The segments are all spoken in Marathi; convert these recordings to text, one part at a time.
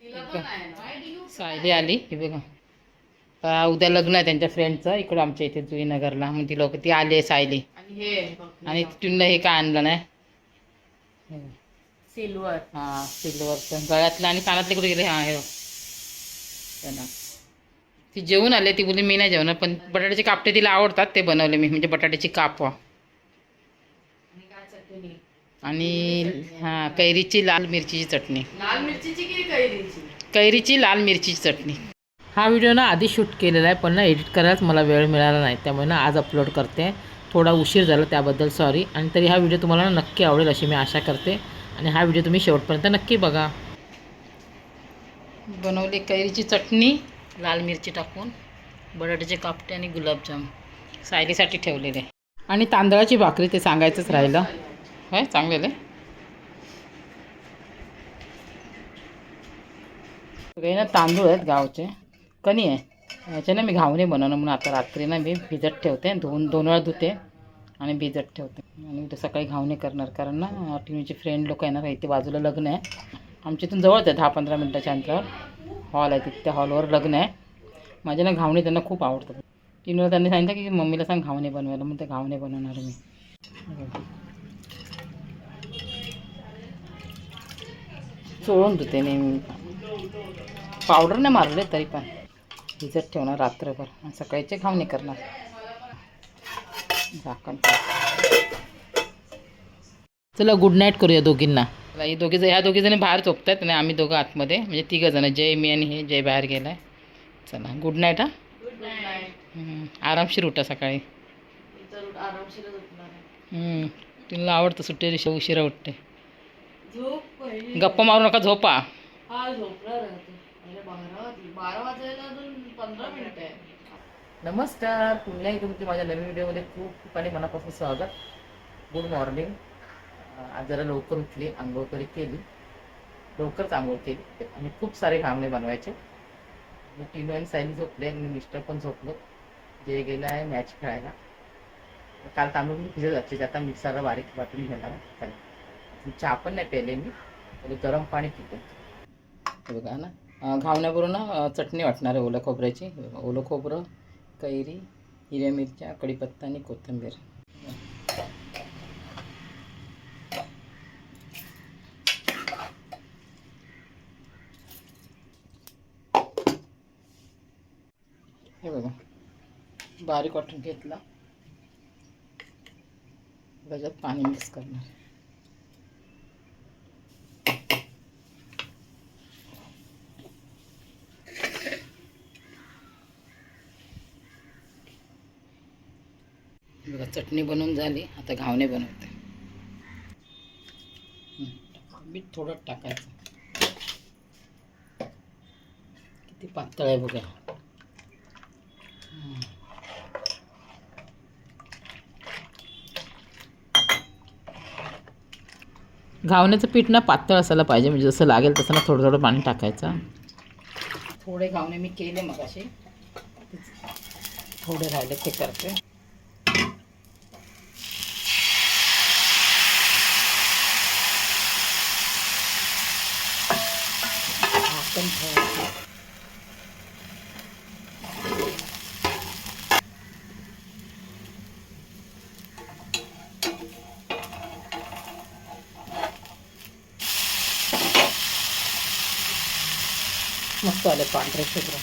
सायली आली ही बघा. उद्या लग्न आहे त्यांच्या फ्रेंडचं इकडं आमच्या इथे जुईनगरला. मग ती लोक ती आली आहे सायली. आणि तिला हे काय आणलं नाही सिल्वर. हां सिल्वरचं गळ्यातलं आणि कानातले कुठे गेले. हां हे त्यांना ती जेवून आले. ती बोलली मी नाही जेवणार पण बटाट्याचे कापटे तिला आवडतात ते बनवले मी म्हणजे बटाट्याची कापवा आणि हां कैरीची लाल मिरचीची चटणी. लाल मिरचीची की कैरीची? कैरीची लाल मिरचीची चटणी. हा व्हिडिओ ना आधी शूट केलेला आहे पण ना एडिट करायलाच मला वेळ मिळाला नाही त्यामुळे ना आज अपलोड करते. थोडा उशीर झाला त्याबद्दल सॉरी. आणि तरी हा व्हिडिओ तुम्हाला नक्की आवडेल अशी मी आशा करते आणि हा व्हिडिओ तुम्ही शेवटपर्यंत नक्की बघा. बनवली कैरीची चटणी लाल मिरची टाकून, बटाट्याचे कापटे आणि गुलाबजाम सायलीसाठी ठेवलेले आणि तांदळाची भाकरी ते सांगायचंच राहिलं. होय चांगलेलं सगळे ना तांदूळ आहेत गावचे. कणी आहे याचे ना मी घावणे बनवणं म्हणून आता रात्री ना मी भिजत ठेवते. दोन वेळा धुते आणि भिजत ठेवते आणि उद्या सकाळी घावणे करणार. कारण ना टिनूचे फ्रेंड लोक येणार इथे बाजूला लग्न आहे आमच्या इथून जवळच आहे 10-15 मिनटाच्या अंतरावर हॉल आहे तिथे. त्या हॉलवर लग्न आहे. माझे ना घावणे त्यांना खूप आवडतात. टिनूला त्यांनी सांगितलं की मम्मीला सांग घावणे बनवायला मग ते घावणे बनवणार मी. चोळून धुते नेहमी. पावडर नाही मारले तरी पण भिजत ठेवणार रात्रभर आणि सकाळीचे घावणे करणार. झाकण. चला गुड नाईट करूया दोघींना. ह्या दोघीजणी बाहेर झोपतात आणि आम्ही दोघं आतमध्ये म्हणजे 3 जण जय मी आणि हे जय बाहेर गेलाय. चला गुड नाईट. हा गुड नाईट. आरामशीर उठा सकाळी. तिला आवडतं सुट्टी दिवशी उशिरा उठते. गप्पा मारू नका झोपा. नमस्कार पुन्हा एकदा तुमच्या माझ्या नवीन व्हिडिओमध्ये खूप आणि मनापासून स्वागत. Good morning. आज जरा लवकर उठली, आंघोळ तरी केली, लवकरच आंघोळ केली आणि खूप सारे घावणे बनवायचे. टिनू आणि सायली झोपले आणि मिस्टर पण झोपलो. जे गेलं आहे मॅच खेळायला. काल तांदूळ भिजत जाते आता मिक्सरला बारीक वाटून घेणार. चहा पण नाही प्यायले मी आणि गरम पाणी पितो. बघा ना घावण्यावरून ना चटणी वाटणार आहे ओलं खोबऱ्याची. ओलं खोबरं, कैरी, हिरव्या मिरच्या, कढीपत्ता आणि कोथिंबीर. हे बघा बारीक वाटून घेतला. त्याच्यात पाणी मिक्स करणार. बघा चटणी बनवून झाली. आता घावणे बनवते. मीठ थोडं टाकायचं. किती पातळ आहे बघा. घावण्याचं पीठ ना पातळ असायला पाहिजे म्हणजे जसं लागेल तसं ना थोडं थोडं पाणी टाकायचं. थोडे घावणे मी केले मग असे थोडे राहिले ते करते. मस्त आले पांढरे शुभ्र.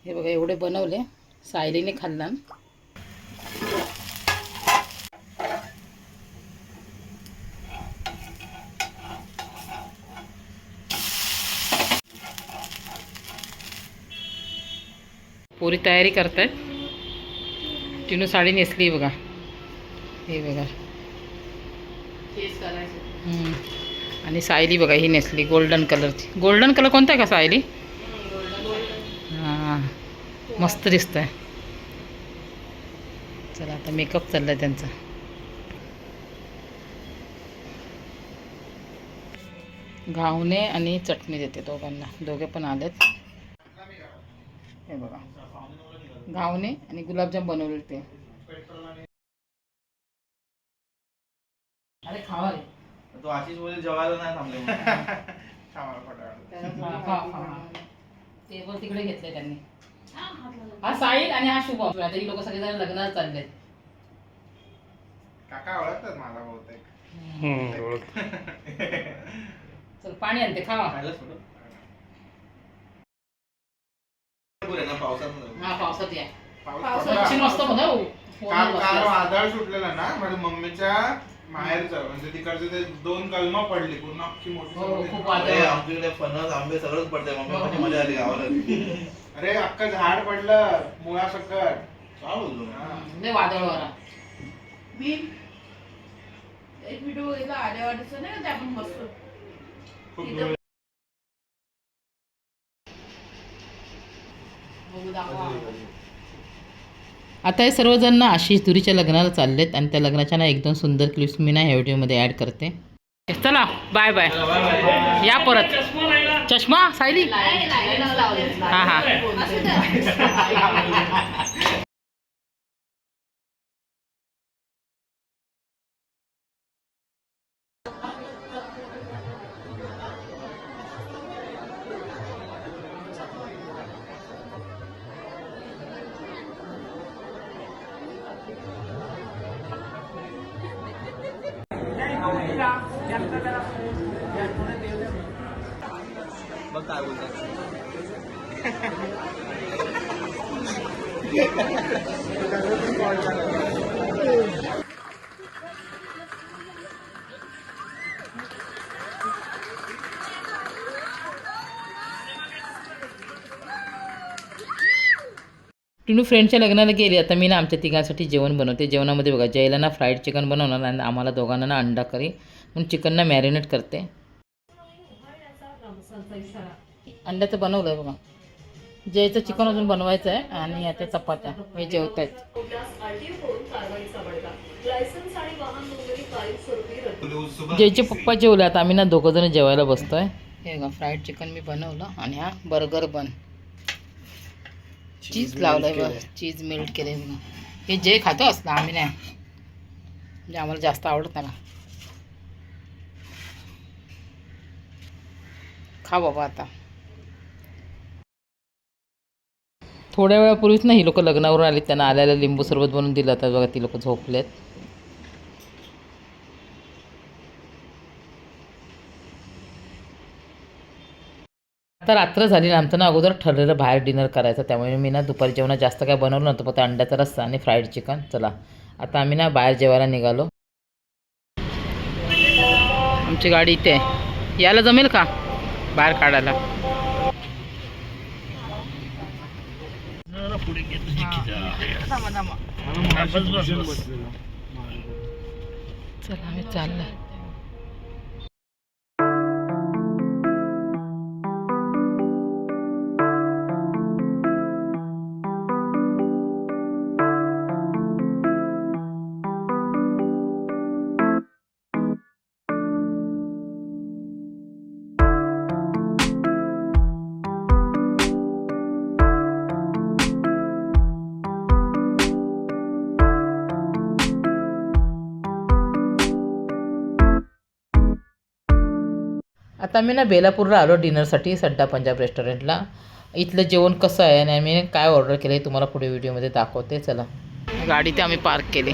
हे बघा एवढे बनवले. सायलीने खाल्ला. पुरी तयारी करतायत. टिनू साडी नेसली बघा. हे बघा आणि सायली बघा ही नेसली गोल्डन कलरची. गोल्डन कलर कोणता आहे का सायली? हां मस्त दिसत आहे. चला आता मेकअप चाललाय त्यांचा. घावणे आणि चटणी देते दोघांना. दोघे पण आलेत. हे बघा घावणे आणि गुलाबजाम बनवले ते. खावा रे. तो आशिष बोले जेवायला नाही थांबले म्हणून. टेबल तिकडे घेतले त्यांनी. हा साहिल आणि हा शुभम. आता ही लोक सगळे जण लग्नाला चालले. काका ओळखतात मला बहुतेक. चल पाणी आणते खावा. खायला सोडू. पुरे ना पावसात. हा पावसात या. पाऊस स्वच्छ मस्त पडला. होतं. काल वादळ सुटलेलं ना माझ्या मम्मीच्या माहेरचं म्हणजे तिकडचे ते 2 कलमं पडली पूर्ण अख्खी मोठी हो, समुद्री. खूप वादळ. आमच्याकडे फणस आंबे सगळंच पडतंय. मम्मी मजा आली गावाला. अरे अख्खं झाड पडलं मुळासकट. काय बोलतो. लय वादळ वारा. मी एक व्हिडिओ बघितला आलेवाडीचं नाही का ते आपण बसतो खूप तिथं. धूळ. बघू दाखवा. आता हे सर्वजण ना आशिष दुरीच्या लग्नाला चाललेत आणि त्या लग्नाच्या ना 1-2 सुंदर क्लिप्स मी ना ह्या व्हिडिओमध्ये ॲड करते. चला बाय बाय. या परत. चष्मा सायली. हा हा. बघ काय बोलतात. टिनू फ्रेंडच्या लग्नाला गेली. आता मी ना आमच्या तिघांसाठी जेवण बनवते. जेवणामध्ये बघा जयला ना फ्राईड चिकन बनवणार आणि आम्हाला दोघांना ना अंडा करी म्हणून चिकनना मॅरिनेट करते. अंड्याचं बनवलं आहे बघा. जयचं चिकन अजून बनवायचं आहे आणि आता चपात्या हे जेवत आहेत. जयचे पप्पा जेवले. आता आम्ही ना दोघं जण जेवायला बसतोय. हे बघा फ्राईड चिकन मी बनवलं आणि हा बर्गर बन चीज लावलंय बघ. चीज मेल्ट केले बघा. हे जय खातो असतं आम्ही नाही म्हणजे आम्हाला जास्त आवडत नाही. खा बाबा आता. थोड्या वेळापूर्वीच ना ही लोक लग्नावरून आली. त्यांना आल्याला लिंबू सरबत बनवून दिलं. आता बघा ती लोक झोपलेत. आता रात्र झाली ना. आमचं ना अगोदर ठरलेलं बाहेर डिनर करायचं. त्यामुळे मी ना दुपारी जेवणात जास्त काय बनवलं नव्हतं. फक्त अंड्याचा रस्सा आणि फ्राईड चिकन. चला आता आम्ही ना बाहेर जेवायला निघालो. आमची गाडी इथे आहे. यायला जमेल का बाहेर काढायला? चला आम्ही चाललोय. आता मी ना बेलापूरला आलो डिनरसाठी सड्डा पंजाब रेस्टॉरंटला. इथलं जेवण कसं आहे आणि आम्ही काय ऑर्डर केलं हे तुम्हाला पुढे व्हिडिओमध्ये दाखवते. चला गाडी ते आम्ही पार्क केली.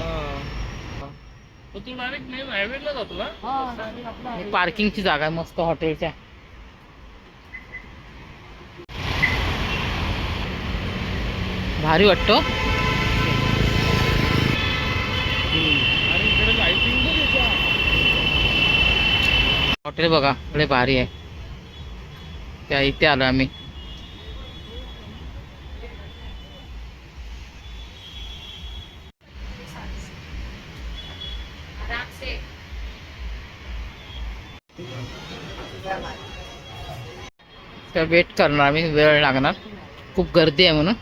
पार्किंगची जागा आहे मस्त हॉटेलच्या. भारी वाटतो. हॉटेल बघा इकडे भारी आहे. त्या इथे आलो आम्ही. वेट करणार आम्ही. वेळ लागणार खूप गर्दी आहे म्हणून.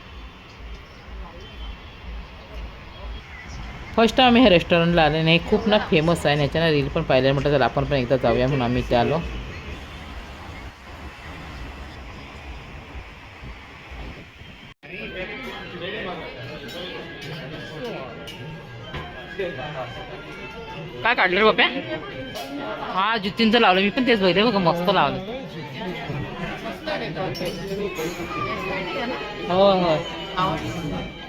फर्स्ट टाइम आम्ही ह्या रेस्टॉरंटला आले नाही. खूप ना फेमस आहे. ह्याच्यानं रील पण पाहिलं म्हटलं तर आपण पण एकदा जाऊया म्हणून आम्ही इथे आलो. काय काढलं रे बाप्या? हा जुतींचं लावलं, मी पण तेच बघितलं बघा, मस्त लावलं. हो हो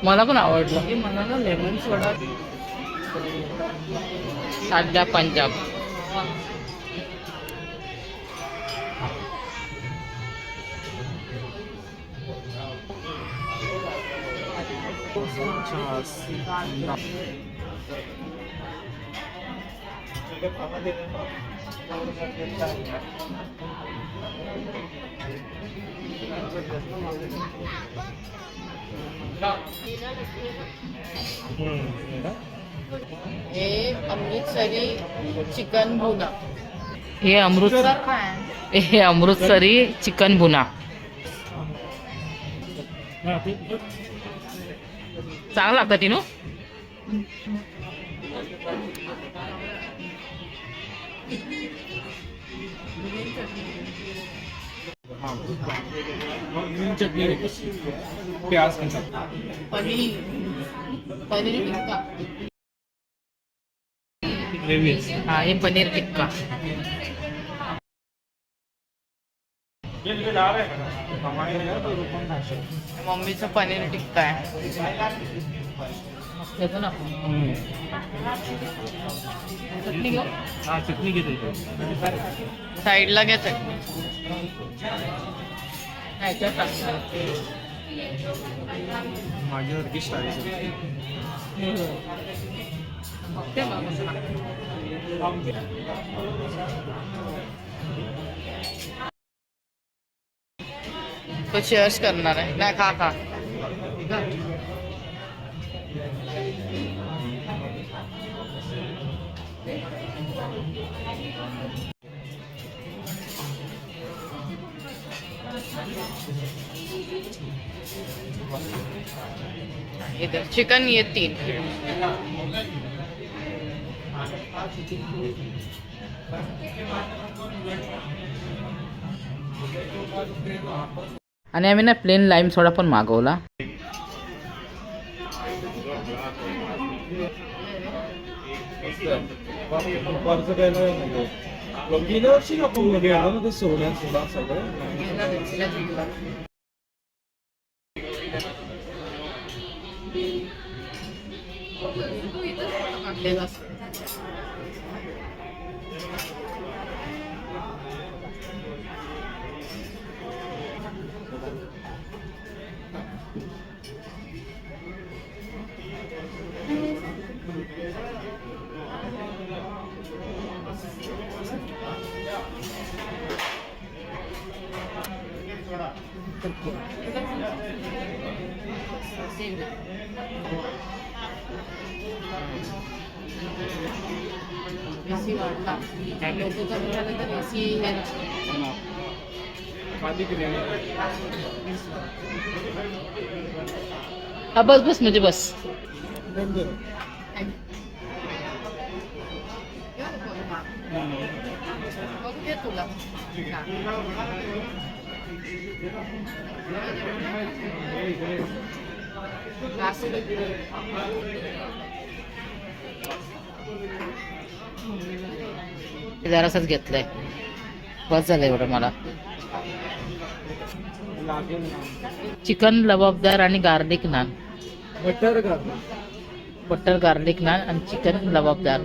मला पण आवडलं. मला ना लेमन सोडा साध्या पंजाब. हे अमृतसरी चिकन बुना. हे अमृतसरी चिकन बुना. चांगलं लागतं तिनू. प्याज के साथ पनीर पनीर टिक्का. हा हे पनीर टिक्का. मम्मीचं पनीर टिक्का आहे. मस्त येतो ना. चटणी घेऊ. हाँ चटनी की दे साईडला घ्या चटणी. ह्याच्यात टाक. माझ्यासारखी स्टाईल बघते बघ कसं लागतं. तो शेअर्स करणार आहे. नाही खा खा. इधर चिकन ये 3. आणि आम्ही ना प्लेन लाईम सोडा पण मागवला. गेल्या वर्षी आपण गेलो ना ते सोड्यात सोडा सगळं एसी वाढला. लोक कमी झाले तर एसी हा बस बस म्हणजे बस. तुला जरासच घेतलंय. बस झालं एवढं मला. चिकन लबाबदार आणि garlic naan. Butter garlic naan आणि चिकन लबाबदार.